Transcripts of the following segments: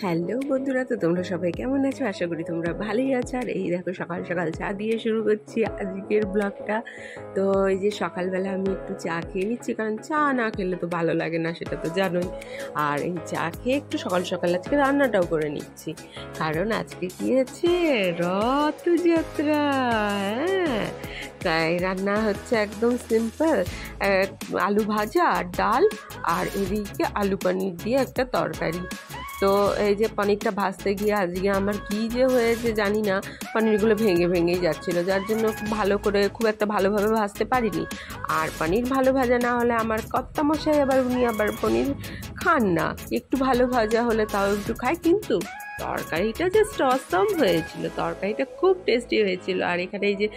Hello বন্ধুরা, তো তোমরা সবাই কেমন আছো? আশা করি তোমরা ভালোই আছো। আর এই দেখো সকাল সকাল চা দিয়ে শুরু করছি আজকের ব্লগটা। তো এই যে সকালবেলা আমি একটু চা খেয়ে নিচ্ছি, কারণ চা না খেলে তো ভালো লাগে না, সেটা তো জানোই। আর এই চা খেয়ে একটু সকাল সকাল আজকে রান্নাটাও করে নিচ্ছি, কারণ আজকে কি আছে, রথযাত্রা। হ্যাঁ, তাই রান্না হচ্ছে একদম সিম্পল, আলু ভাজা আর ডাল, আর এদিকে আলু পনির দিয়ে একটা তরকারি। তো এই যে পনিরটা ভাজতে গিয়ে আজকে আমার কী যে হয়েছে জানি না, পনিরগুলো ভেঙে ভেঙেই যাচ্ছিলো, যার জন্য খুব একটা ভালোভাবে ভাজতে পারিনি। আর পনির ভালো ভাজা না হলে আমার কর্তামশাই উনি আবার পনির খান না, একটু ভালো ভাজা হলে তাও একটু খায়। কিন্তু তরকারিটা জাস্ট অসম হয়েছিল, তরকারিটা খুব টেস্টি হয়েছিল। আর এখানে এই যে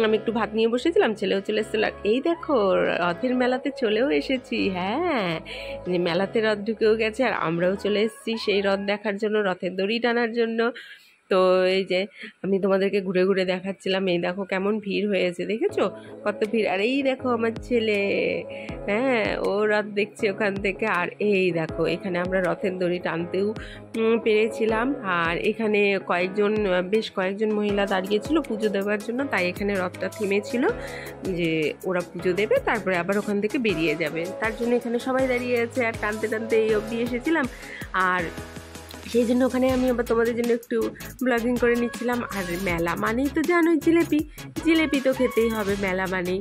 আমি একটু ভাত নিয়ে বসেছিলাম, ছেলেও চলে এসেছিল। আর এই দেখো রথের মেলাতে চলেও এসেছি। হ্যাঁ, যে মেলাতে রথ ঢুকেও গেছে, আর আমরাও চলে এসেছি সেই রথ দেখার জন্য, রথের দড়ি টানার জন্য। তো এই যে আমি তোমাদেরকে ঘুরে ঘুরে দেখাচ্ছিলাম, এই দেখো কেমন ভিড় হয়েছে, দেখেছো কত ভিড়। আর এই দেখো আমার ছেলে, হ্যাঁ, ও রথ দেখছে ওখান থেকে। আর এই দেখো এখানে আমরা রথের দড়ি টানতেও পেরেছিলাম। আর এখানে বেশ কয়েকজন মহিলা দাঁড়িয়েছিল পুজো দেওয়ার জন্য, তাই এখানে রথটা থেমেছিল, যে ওরা পুজো দেবে তারপরে আবার ওখান থেকে বেরিয়ে যাবে, তার জন্য এখানে সবাই দাঁড়িয়ে আছে। আর টানতে টানতে এই অবধি এসেছিলাম। আর সেই জন্য ওখানে আমি আবার তোমাদের জন্য একটু ব্লগিং করে নিচ্ছিলাম। আর মেলা মানেই তো জানোই জিলেপি, জিলেপি তো খেতেই হবে মেলা মানেই।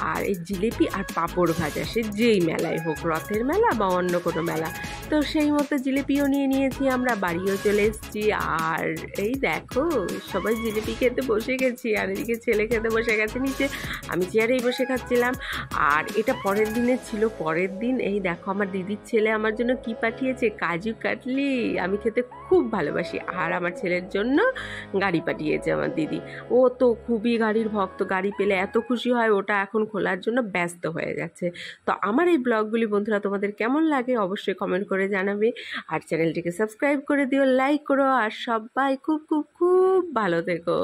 আর এই জিলেপি আর পাঁপড় ভাজা, সে যেই মেলায় হোক, রথের মেলা বা অন্য কোনো মেলা, তো সেই মতো জিলেপিও নিয়ে নিয়েছি, আমরা বাড়িও চলে এসেছি। আর এই দেখো সবাই জিলেপি খেতে বসে গেছি, আর এদিকে ছেলে খেতে বসে গেছে নিচে, আমি চেয়ারেই বসে খাচ্ছিলাম। আর এটা পরের দিনের ছিল, পরের দিন এই দেখো আমার দিদির ছেলে আমার জন্য কি পাঠিয়েছে, কাজু কাটলি, আমি খেতে খুব ভালোবাসি। আর আমার ছেলের জন্য গাড়ি পাঠিয়েছে আমার দিদি, ও তো খুবই গাড়ির ভক্ত, গাড়ি পেলে এত খুশি হয়, ওটা এখন খোলার জন্য ব্যস্ত হয়ে যাচ্ছে। তো আমার এই ব্লগগুলি বন্ধুরা তোমাদের কেমন লাগে অবশ্যই কমেন্ট করে জানাবে। আর চ্যানেলটিকে সাবস্ক্রাইব করে দিও, লাইক করো, আর সবাই খুব খুব খুব ভালো থেকো।